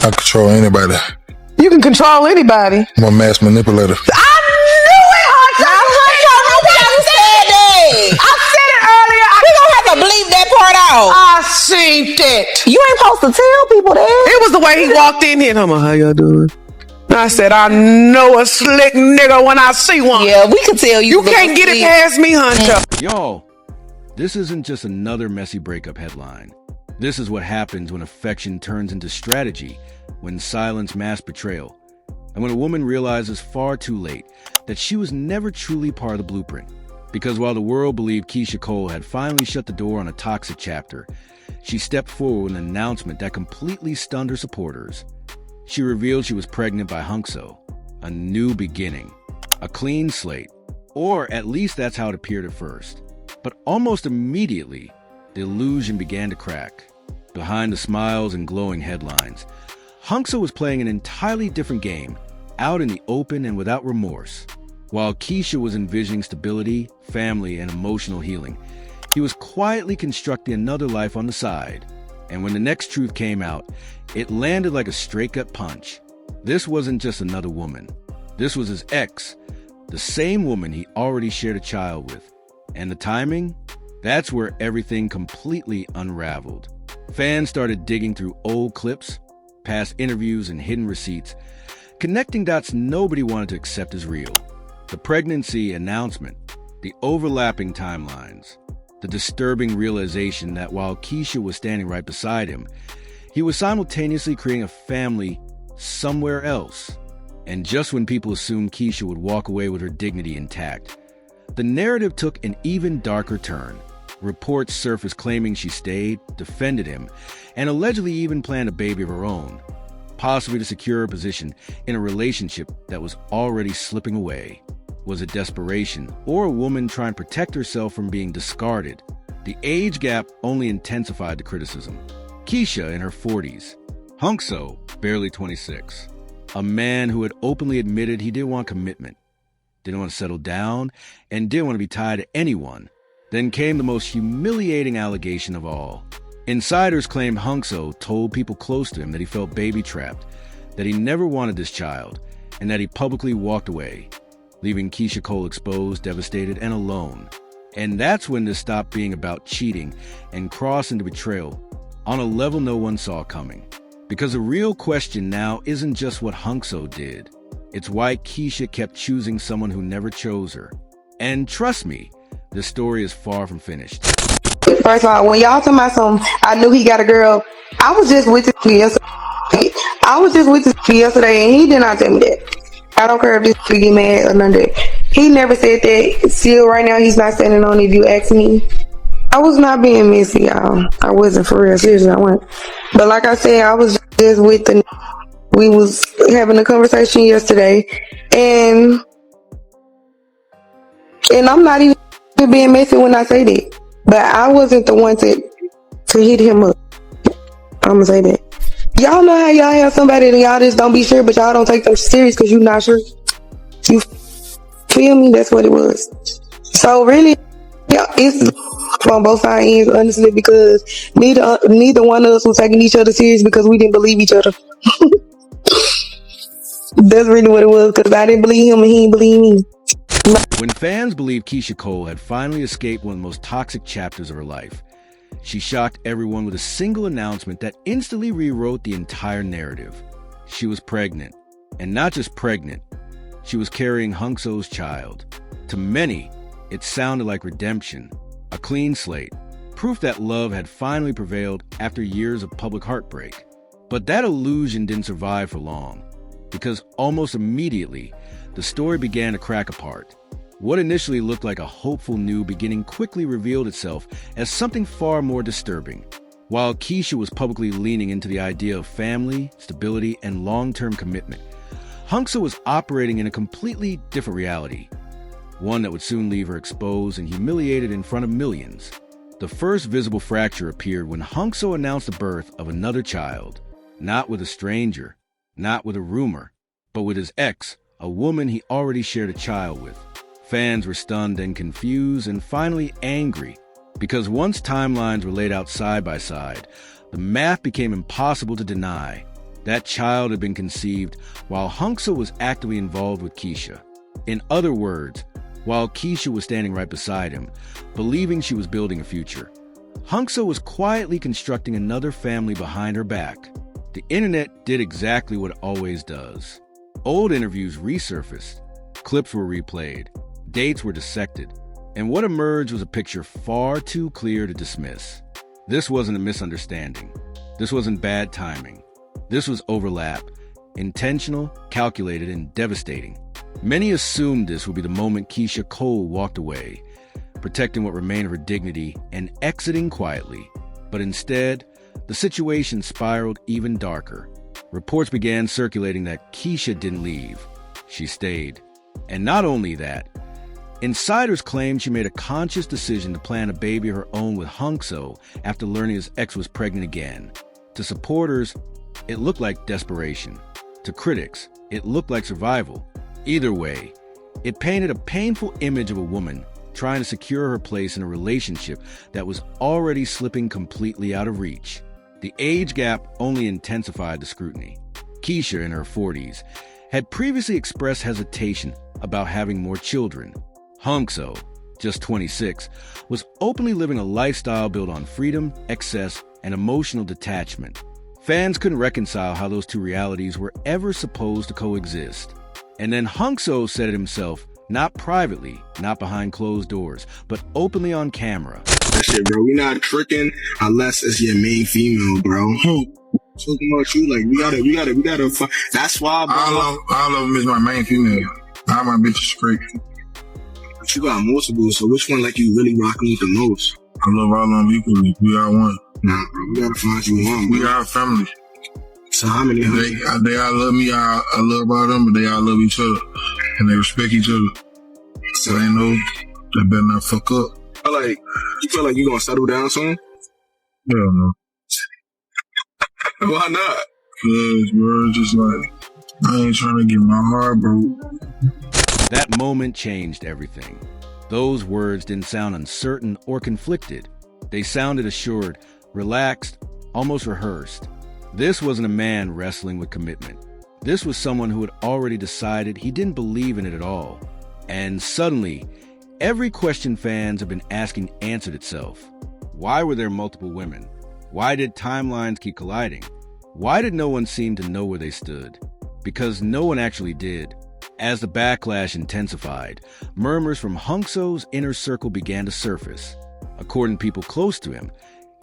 I control anybody. You can control anybody. I'm a mass manipulator. I knew it, Hunxho. Nobody said that. I said it earlier. We gonna have to bleep that part out. I seen it. You ain't supposed to tell people that. It was the way he walked in here. I'm like, how y'all doing? I said, I know a slick nigga when I see one. Yeah, we can tell you. You can't get it past me, Hunxho. Y'all, this isn't just another messy breakup headline. This is what happens when affection turns into strategy, when silence masks betrayal, and when a woman realizes far too late that she was never truly part of the blueprint. Because while the world believed Keyshia Cole had finally shut the door on a toxic chapter, she stepped forward with an announcement that completely stunned her supporters. She revealed she was pregnant by Hunxho, a new beginning, a clean slate, or at least that's how it appeared at first. But almost immediately, the illusion began to crack. Behind the smiles and glowing headlines, Hunxho was playing an entirely different game, out in the open and without remorse. While Keyshia was envisioning stability, family, and emotional healing, he was quietly constructing another life on the side. And when the next truth came out, it landed like a straight-gut punch. This wasn't just another woman. This was his ex, the same woman he already shared a child with. And the timing? That's where everything completely unraveled. Fans started digging through old clips, past interviews, and hidden receipts, connecting dots nobody wanted to accept as real. The pregnancy announcement, the overlapping timelines, the disturbing realization that while Keyshia was standing right beside him, he was simultaneously creating a family somewhere else. And just when people assumed Keyshia would walk away with her dignity intact, the narrative took an even darker turn. Reports surfaced claiming she stayed, defended him, and allegedly even planned a baby of her own, possibly to secure a position in a relationship that was already slipping away. Was it desperation, or a woman trying to protect herself from being discarded? The age gap only intensified the criticism. Keyshia in her 40s, Hunxho barely 26. A man who had openly admitted he didn't want commitment, didn't want to settle down, and didn't want to be tied to anyone. Then came the most humiliating allegation of all. Insiders claimed Hunxho told people close to him that he felt baby-trapped, that he never wanted this child, and that he publicly walked away, leaving Keyshia Cole exposed, devastated, and alone. And that's when this stopped being about cheating and crossed into betrayal on a level no one saw coming. Because the real question now isn't just what Hunxho did. It's why Keyshia kept choosing someone who never chose her. And trust me, this story is far from finished. First of all, when y'all talking about something, I knew he got a girl. I was just with this yesterday, and he did not tell me that. I don't care if this get mad or none of that. He never said that. Still, right now, he's not standing on it. If you ask me, I was not being messy, y'all. I wasn't, for real. Seriously, I wasn't. But like I said, I was just with the. We was having a conversation yesterday, and I'm not even being messy when I say that. But I wasn't the one to hit him up. I'm gonna say that. Y'all know how y'all have somebody and y'all just don't be sure, but y'all don't take them serious because you're not sure. You feel me? That's what it was. So really, yeah, it's on both sides, honestly, because neither one of us was taking each other serious because we didn't believe each other. That's really what it was, because I didn't believe him and he didn't believe me. When fans believed Keyshia Cole had finally escaped one of the most toxic chapters of her life, she shocked everyone with a single announcement that instantly rewrote the entire narrative. She was pregnant. And not just pregnant, she was carrying Hunxho's child. To many, it sounded like redemption, a clean slate, proof that love had finally prevailed after years of public heartbreak. But that illusion didn't survive for long, because almost immediately, the story began to crack apart. What initially looked like a hopeful new beginning quickly revealed itself as something far more disturbing. While Keyshia was publicly leaning into the idea of family, stability, and long-term commitment, Hunxho was operating in a completely different reality, one that would soon leave her exposed and humiliated in front of millions. The first visible fracture appeared when Hunxho announced the birth of another child, not with a stranger, not with a rumor, but with his ex, a woman he already shared a child with. Fans were stunned and confused and finally angry, because once timelines were laid out side by side, the math became impossible to deny. That child had been conceived while Hunxho was actively involved with Keyshia. In other words, while Keyshia was standing right beside him, believing she was building a future, Hunxho was quietly constructing another family behind her back. The internet did exactly what it always does. Old interviews resurfaced, clips were replayed, dates were dissected, and what emerged was a picture far too clear to dismiss. This wasn't a misunderstanding. This wasn't bad timing. This was overlap, intentional, calculated, and devastating. Many assumed this would be the moment Keyshia Cole walked away, protecting what remained of her dignity and exiting quietly. But instead, the situation spiraled even darker. Reports began circulating that Keyshia didn't leave. She stayed. And not only that, insiders claimed she made a conscious decision to plan a baby of her own with Hunxho after learning his ex was pregnant again. To supporters, it looked like desperation. To critics, it looked like survival. Either way, it painted a painful image of a woman trying to secure her place in a relationship that was already slipping completely out of reach. The age gap only intensified the scrutiny. Keyshia, in her 40s, had previously expressed hesitation about having more children. Hunxho, just 26, was openly living a lifestyle built on freedom, excess, and emotional detachment. Fans couldn't reconcile how those two realities were ever supposed to coexist. And then Hunxho said it himself, not privately, not behind closed doors, but openly on camera. That shit, bro. We not tricking unless it's your main female, bro. Talking about you, like, we gotta. That's why, bro. All of them is my main female. All my bitches straight. But you got multiple, so which one, like, you really rocking with the most? I love all of them equally. We are one. Nah, bro. We gotta find you one, bro. We are family. So how many? They all love me. I love all them, but they all love each other. And they respect each other. So they know they better not fuck up. You feel like you gonna settle down soon? Hell no. Why not? Cause bro, just like, I ain't trying to get my heart broke. That moment changed everything. Those words didn't sound uncertain or conflicted. They sounded assured, relaxed, almost rehearsed. This wasn't a man wrestling with commitment. This was someone who had already decided he didn't believe in it at all. And suddenly, every question fans have been asking answered itself. Why were there multiple women? Why did timelines keep colliding? Why did no one seem to know where they stood? Because no one actually did. As the backlash intensified, murmurs from Hunxho's inner circle began to surface. According to people close to him,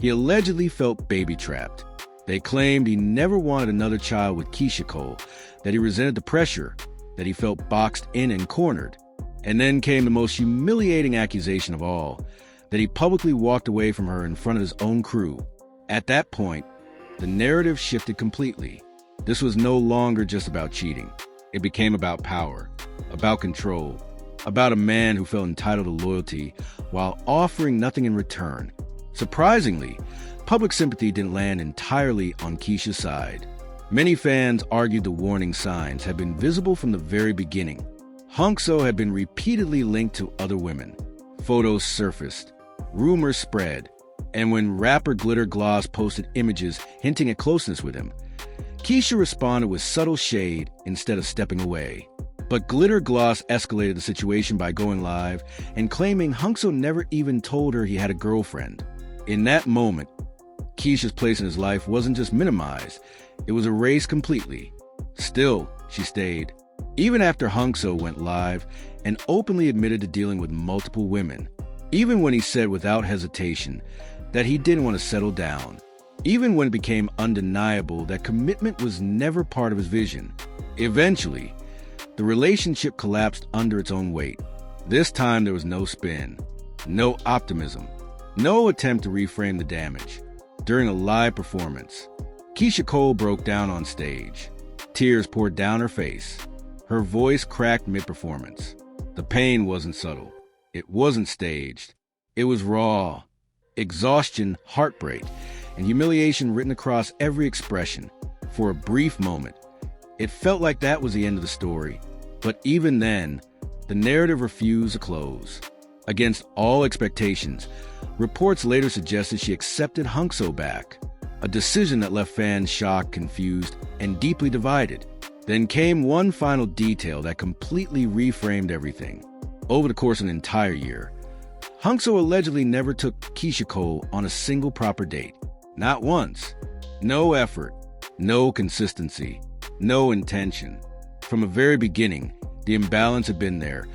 he allegedly felt baby-trapped. They claimed he never wanted another child with Keyshia Cole, that he resented the pressure, that he felt boxed in and cornered. And then came the most humiliating accusation of all, that he publicly walked away from her in front of his own crew. At that point, the narrative shifted completely. This was no longer just about cheating. It became about power, about control, about a man who felt entitled to loyalty while offering nothing in return. Surprisingly, public sympathy didn't land entirely on Keyshia's side. Many fans argued the warning signs had been visible from the very beginning. Hunxho had been repeatedly linked to other women. Photos surfaced, rumors spread, and when rapper Glitter Gloss posted images hinting at closeness with him, Keyshia responded with subtle shade instead of stepping away. But Glitter Gloss escalated the situation by going live and claiming Hunxho never even told her he had a girlfriend. In that moment, Keyshia's place in his life wasn't just minimized, it was erased completely. Still, she stayed. Even after Hunxho went live and openly admitted to dealing with multiple women. Even when he said without hesitation that he didn't want to settle down. Even when it became undeniable that commitment was never part of his vision. Eventually, the relationship collapsed under its own weight. This time there was no spin, no optimism, no attempt to reframe the damage. During a live performance, Keyshia Cole broke down on stage. Tears poured down her face. Her voice cracked mid-performance. The pain wasn't subtle. It wasn't staged. It was raw. Exhaustion, heartbreak, and humiliation written across every expression. For a brief moment, it felt like that was the end of the story. But even then, the narrative refused to close. Against all expectations, reports later suggested she accepted Hunxho back. a decision that left fans shocked, confused, and deeply divided. Then came one final detail that completely reframed everything. Over the course of an entire year, Hunxho allegedly never took Keyshia Cole on a single proper date. Not once. No effort, no consistency, no intention. From the very beginning, the imbalance had been there,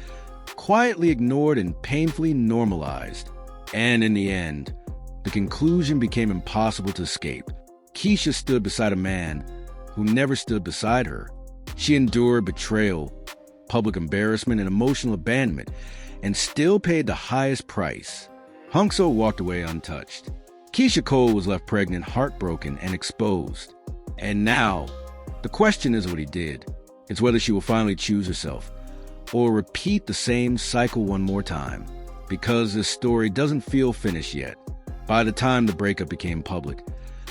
quietly ignored and painfully normalized. And in the end, the conclusion became impossible to escape. Keyshia stood beside a man who never stood beside her. She endured betrayal, public embarrassment, and emotional abandonment, and still paid the highest price. Hunxho walked away untouched. Keyshia Cole was left pregnant, heartbroken, and exposed. And now, the question isn't what he did. It's whether she will finally choose herself, or repeat the same cycle one more time. Because this story doesn't feel finished yet. By the time the breakup became public,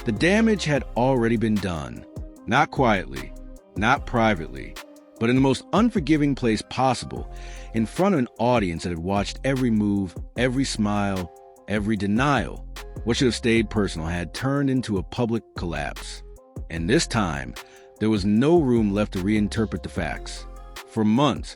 the damage had already been done. Not quietly, not privately, but in the most unforgiving place possible, in front of an audience that had watched every move, every smile, every denial. What should have stayed personal had turned into a public collapse. And this time, there was no room left to reinterpret the facts. For months,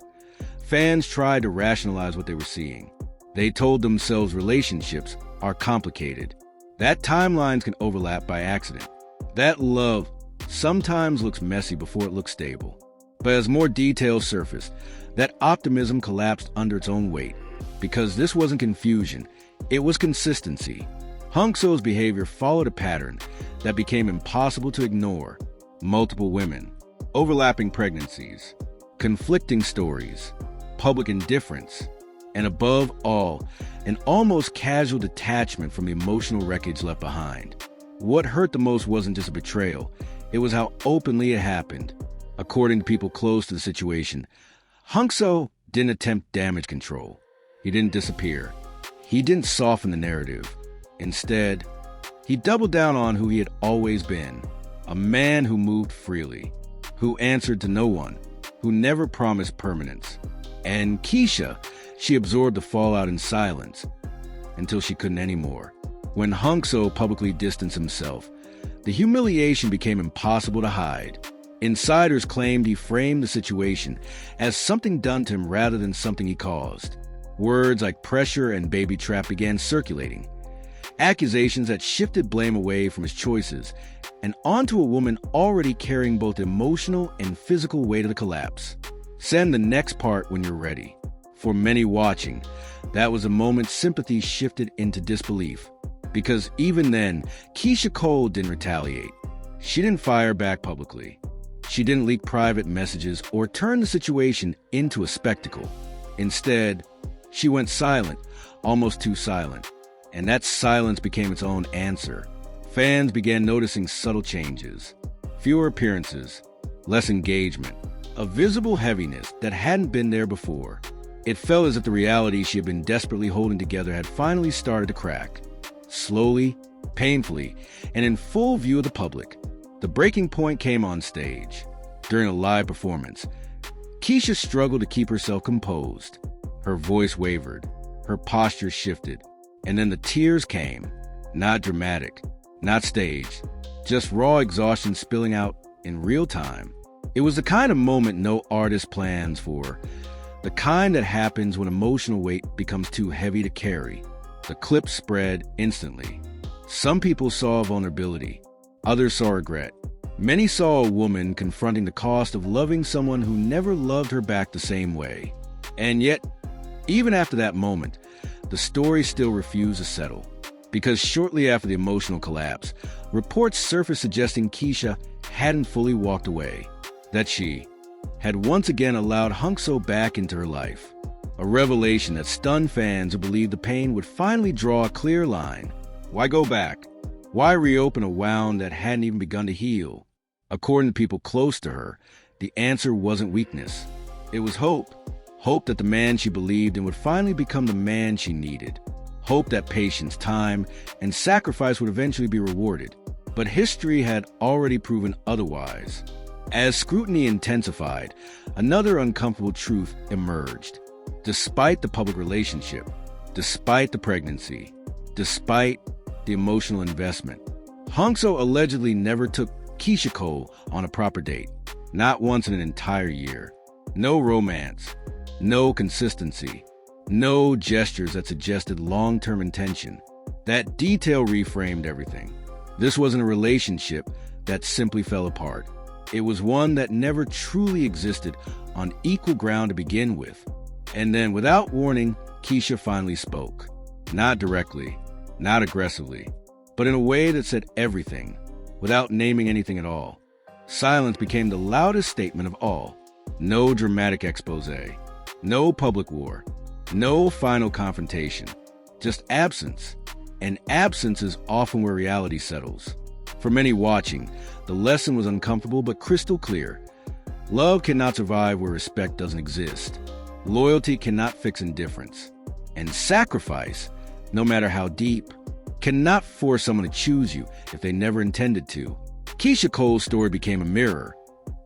fans tried to rationalize what they were seeing. They told themselves relationships are complicated, that timelines can overlap by accident, that love sometimes looks messy before it looks stable. But as more details surfaced, that optimism collapsed under its own weight. Because this wasn't confusion, it was consistency. Hunxho's behavior followed a pattern that became impossible to ignore. Multiple women, overlapping pregnancies, conflicting stories, public indifference, and above all, an almost casual detachment from the emotional wreckage left behind. What hurt the most wasn't just a betrayal, it was how openly it happened. According to people close to the situation, Hunxho didn't attempt damage control. He didn't disappear. He didn't soften the narrative. Instead, he doubled down on who he had always been, a man who moved freely, who answered to no one, who never promised permanence. And Keyshia, she absorbed the fallout in silence until she couldn't anymore. When Hunxho publicly distanced himself, the humiliation became impossible to hide. Insiders claimed he framed the situation as something done to him rather than something he caused. Words like pressure and baby trap began circulating. Accusations that shifted blame away from his choices and onto a woman already carrying both emotional and physical weight of the collapse. Send the next part when you're ready. For many watching, that was a moment sympathy shifted into disbelief. Because even then, Keyshia Cole didn't retaliate. She didn't fire back publicly. She didn't leak private messages or turn the situation into a spectacle. Instead, she went silent, almost too silent. And that silence became its own answer. Fans began noticing subtle changes. Fewer appearances, less engagement, a visible heaviness that hadn't been there before. It felt as if the reality she had been desperately holding together had finally started to crack. Slowly, painfully, and in full view of the public, the breaking point came on stage. During a live performance, Keyshia struggled to keep herself composed. Her voice wavered, her posture shifted, and then the tears came. Not dramatic, not staged, just raw exhaustion spilling out in real time. It was the kind of moment no artist plans for, the kind that happens when emotional weight becomes too heavy to carry. The clip spread instantly. Some people saw vulnerability, others saw regret. Many saw a woman confronting the cost of loving someone who never loved her back the same way. And yet, even after that moment, the story still refused to settle. Because shortly after the emotional collapse, reports surfaced suggesting Keyshia hadn't fully walked away, that she had once again allowed Hunxho back into her life. A revelation that stunned fans who believed the pain would finally draw a clear line. Why go back? Why reopen a wound that hadn't even begun to heal? According to people close to her, the answer wasn't weakness. It was hope. Hope that the man she believed in would finally become the man she needed. Hope that patience, time, and sacrifice would eventually be rewarded. But history had already proven otherwise. As scrutiny intensified, another uncomfortable truth emerged. Despite the public relationship, despite the pregnancy, despite the emotional investment, Hunxho allegedly never took Keyshia on a proper date, not once in an entire year. No romance, no consistency, no gestures that suggested long-term intention. That detail reframed everything. This wasn't a relationship that simply fell apart. It was one that never truly existed on equal ground to begin with. And then, without warning, Keyshia finally spoke. Not directly, not aggressively, but in a way that said everything, without naming anything at all. Silence became the loudest statement of all. No dramatic expose, no public war, no final confrontation, just absence. And absence is often where reality settles. For many watching, the lesson was uncomfortable but crystal clear. Love cannot survive where respect doesn't exist. Loyalty cannot fix indifference. And sacrifice, no matter how deep, cannot force someone to choose you if they never intended to. Keyshia's story became a mirror,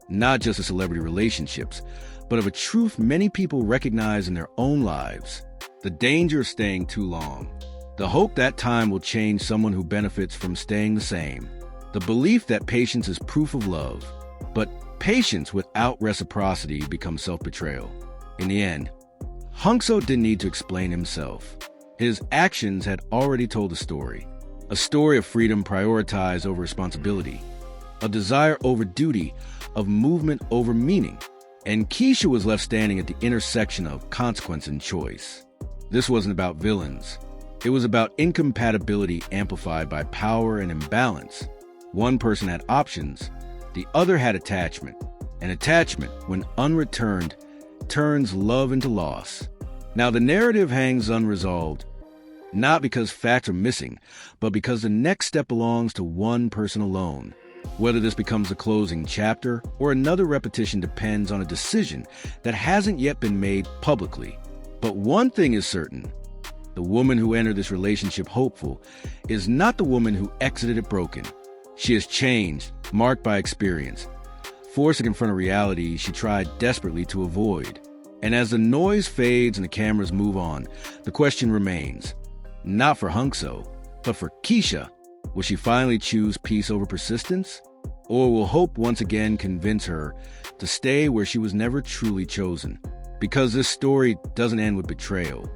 not just of celebrity relationships, but of a truth many people recognize in their own lives. The danger of staying too long. The hope that time will change someone who benefits from staying the same. The belief that patience is proof of love, but patience without reciprocity becomes self-betrayal. In the end, Hunxho didn't need to explain himself. His actions had already told a story of freedom prioritized over responsibility, a desire over duty, of movement over meaning. And Keyshia was left standing at the intersection of consequence and choice. This wasn't about villains. It was about incompatibility amplified by power and imbalance. One person had options, the other had attachment. And attachment, when unreturned, turns love into loss. Now the narrative hangs unresolved, not because facts are missing, but because the next step belongs to one person alone. Whether this becomes the closing chapter or another repetition depends on a decision that hasn't yet been made publicly. But one thing is certain. The woman who entered this relationship hopeful is not the woman who exited it broken. She has changed, marked by experience, forced to confront a reality she tried desperately to avoid. And as the noise fades and the cameras move on, the question remains, not for Hunxho, but for Keyshia. Will she finally choose peace over persistence? Or will hope once again convince her to stay where she was never truly chosen? Because this story doesn't end with betrayal.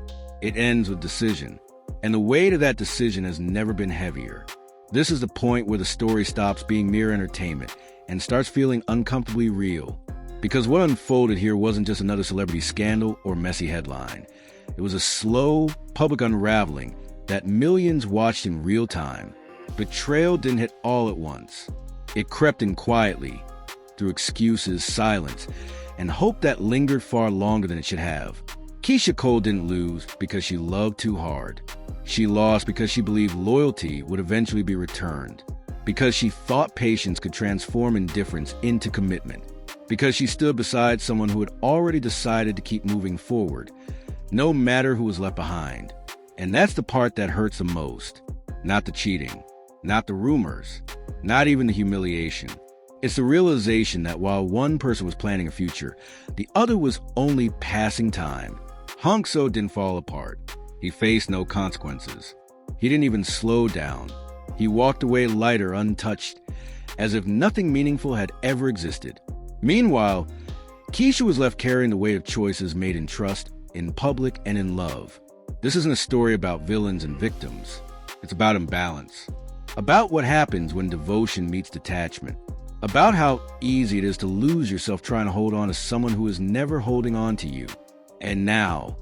It ends with decision. And the weight of that decision has never been heavier. This is the point where the story stops being mere entertainment and starts feeling uncomfortably real. Because what unfolded here wasn't just another celebrity scandal or messy headline. It was a slow, public unraveling that millions watched in real time. Betrayal didn't hit all at once. It crept in quietly, through excuses, silence, and hope that lingered far longer than it should have. Keyshia didn't lose because she loved too hard. She lost because she believed loyalty would eventually be returned. Because she thought patience could transform indifference into commitment. Because she stood beside someone who had already decided to keep moving forward, no matter who was left behind. And that's the part that hurts the most. Not the cheating, not the rumors, not even the humiliation. It's the realization that while one person was planning a future, the other was only passing time. Hunxho didn't fall apart. He faced no consequences. He didn't even slow down. He walked away lighter, untouched, as if nothing meaningful had ever existed. Meanwhile, Keyshia was left carrying the weight of choices made in trust, in public, and in love. This isn't a story about villains and victims. It's about imbalance. About what happens when devotion meets detachment. About how easy it is to lose yourself trying to hold on to someone who is never holding on to you. And now,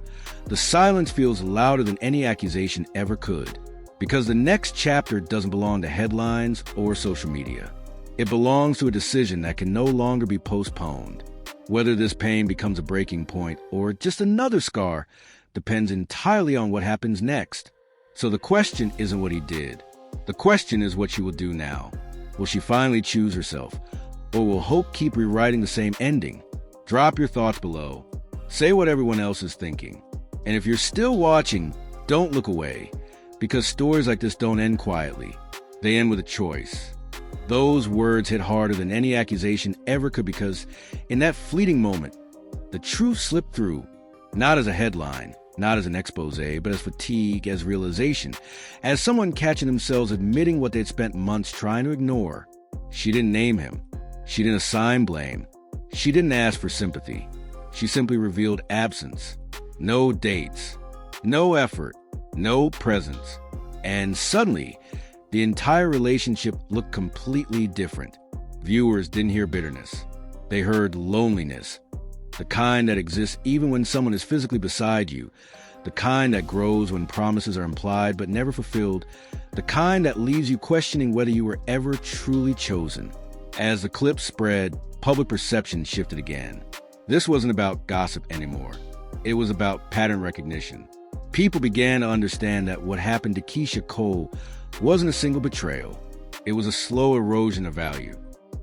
the silence feels louder than any accusation ever could. Because the next chapter doesn't belong to headlines or social media. It belongs to a decision that can no longer be postponed. Whether this pain becomes a breaking point or just another scar depends entirely on what happens next. So the question isn't what he did. The question is what she will do now. Will she finally choose herself? Or will hope keep rewriting the same ending? Drop your thoughts below. Say what everyone else is thinking. And if you're still watching, don't look away. Because stories like this don't end quietly. They end with a choice. Those words hit harder than any accusation ever could because in that fleeting moment, the truth slipped through, not as a headline, not as an expose, but as fatigue, as realization, as someone catching themselves admitting what they'd spent months trying to ignore. She didn't name him. She didn't assign blame. She didn't ask for sympathy. She simply revealed absence. No dates. No effort. No presence. And suddenly, the entire relationship looked completely different. Viewers didn't hear bitterness. They heard loneliness. The kind that exists even when someone is physically beside you. The kind that grows when promises are implied but never fulfilled. The kind that leaves you questioning whether you were ever truly chosen. As the clip spread, public perception shifted again. This wasn't about gossip anymore. It was about pattern recognition. People began to understand that what happened to Keyshia Cole wasn't a single betrayal. It was a slow erosion of value.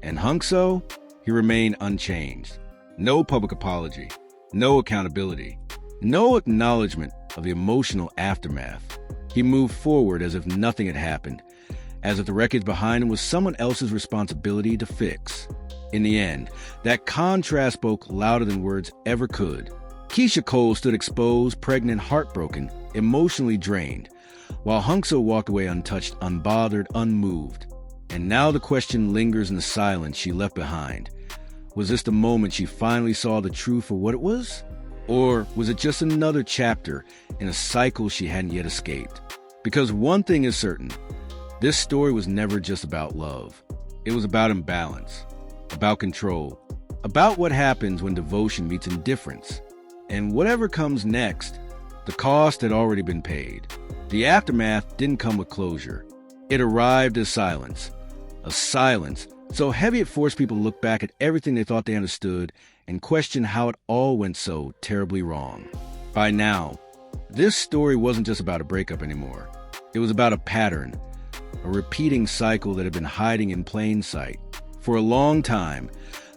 And Hunxho, he remained unchanged. No public apology, no accountability, no acknowledgement of the emotional aftermath. He moved forward as if nothing had happened, as if the wreckage behind him was someone else's responsibility to fix. In the end, that contrast spoke louder than words ever could. Keyshia Cole stood exposed, pregnant, heartbroken, emotionally drained, while Hunxho walked away untouched, unbothered, unmoved. And now the question lingers in the silence she left behind. Was this the moment she finally saw the truth for what it was? Or was it just another chapter in a cycle she hadn't yet escaped? Because one thing is certain, this story was never just about love. It was about imbalance, about control, about what happens when devotion meets indifference. And whatever comes next, the cost had already been paid. The aftermath didn't come with closure. It arrived as silence. A silence so heavy it forced people to look back at everything they thought they understood and question how it all went so terribly wrong. By now, this story wasn't just about a breakup anymore. It was about a pattern, a repeating cycle that had been hiding in plain sight. For a long time,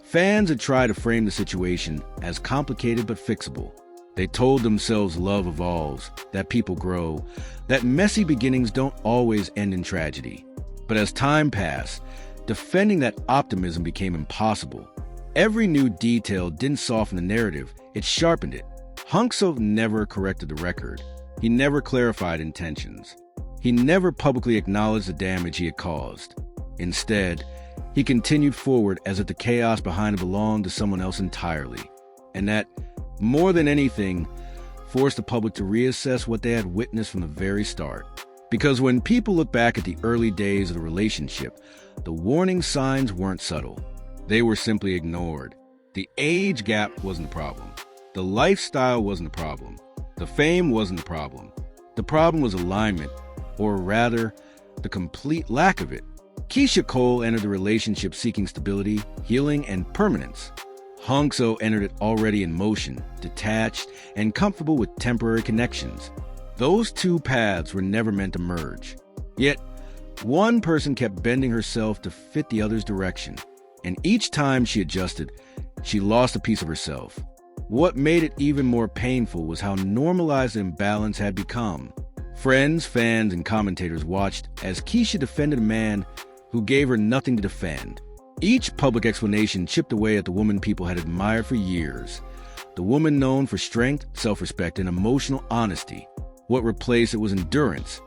fans had tried to frame the situation as complicated but fixable. They told themselves love evolves, that people grow, that messy beginnings don't always end in tragedy. But as time passed, defending that optimism became impossible. Every new detail didn't soften the narrative, it sharpened it. Hunxho never corrected the record. He never clarified intentions. He never publicly acknowledged the damage he had caused. Instead, he continued forward as if the chaos behind it belonged to someone else entirely. And that, more than anything, forced the public to reassess what they had witnessed from the very start. Because when people look back at the early days of the relationship, the warning signs weren't subtle. They were simply ignored. The age gap wasn't the problem. The lifestyle wasn't the problem. The fame wasn't the problem. The problem was alignment, or rather, the complete lack of it. Keyshia Cole entered the relationship seeking stability, healing, and permanence. Hunxho entered it already in motion, detached, and comfortable with temporary connections. Those two paths were never meant to merge. Yet, one person kept bending herself to fit the other's direction. And each time she adjusted, she lost a piece of herself. What made it even more painful was how normalized the imbalance had become. Friends, fans, and commentators watched as Keyshia defended a man who gave her nothing to defend. Each public explanation chipped away at the woman people had admired for years. The woman known for strength, self-respect, and emotional honesty. What replaced it was endurance.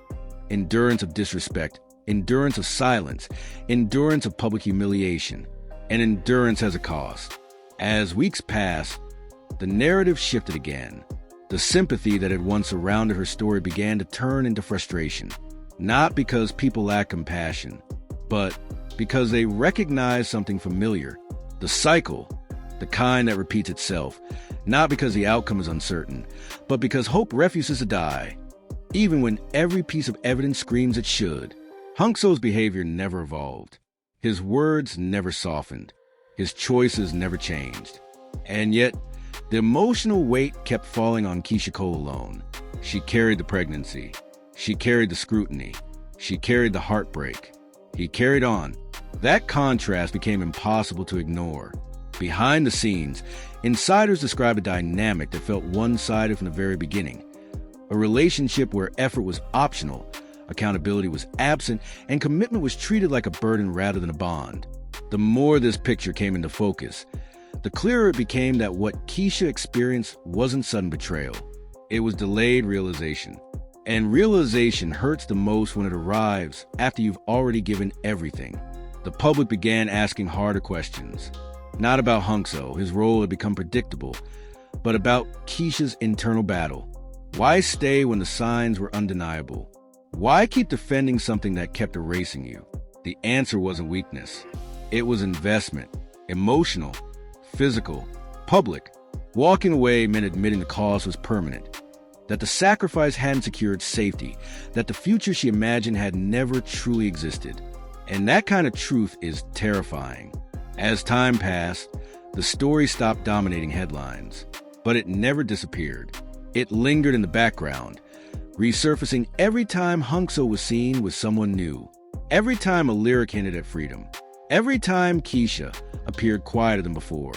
Endurance of disrespect, endurance of silence, endurance of public humiliation. And endurance has a cost. As weeks passed, the narrative shifted again. The sympathy that had once surrounded her story began to turn into frustration. Not because people lacked compassion, but because they recognized something familiar. The cycle, the kind that repeats itself. Not because the outcome is uncertain, but because hope refuses to die. Even when every piece of evidence screams it should. Hunxho's behavior never evolved. His words never softened. His choices never changed. And yet, the emotional weight kept falling on Keyshia Cole alone. She carried the pregnancy. She carried the scrutiny. She carried the heartbreak. He carried on. That contrast became impossible to ignore. Behind the scenes, insiders described a dynamic that felt one-sided from the very beginning. A relationship where effort was optional, accountability was absent, and commitment was treated like a burden rather than a bond. The more this picture came into focus, the clearer it became that what Keyshia experienced wasn't sudden betrayal. It was delayed realization. And realization hurts the most when it arrives after you've already given everything. The public began asking harder questions. Not about Hunxho, his role had become predictable, but about Keyshia's internal battle. Why stay when the signs were undeniable? Why keep defending something that kept erasing you? The answer wasn't weakness. It was investment. Emotional, physical, public. Walking away meant admitting the cost was permanent. That the sacrifice hadn't secured safety, that the future she imagined had never truly existed. And that kind of truth is terrifying. As time passed, the story stopped dominating headlines, but it never disappeared. It lingered in the background, resurfacing every time Hunxho was seen with someone new, every time a lyric hinted at freedom, every time Keyshia appeared quieter than before.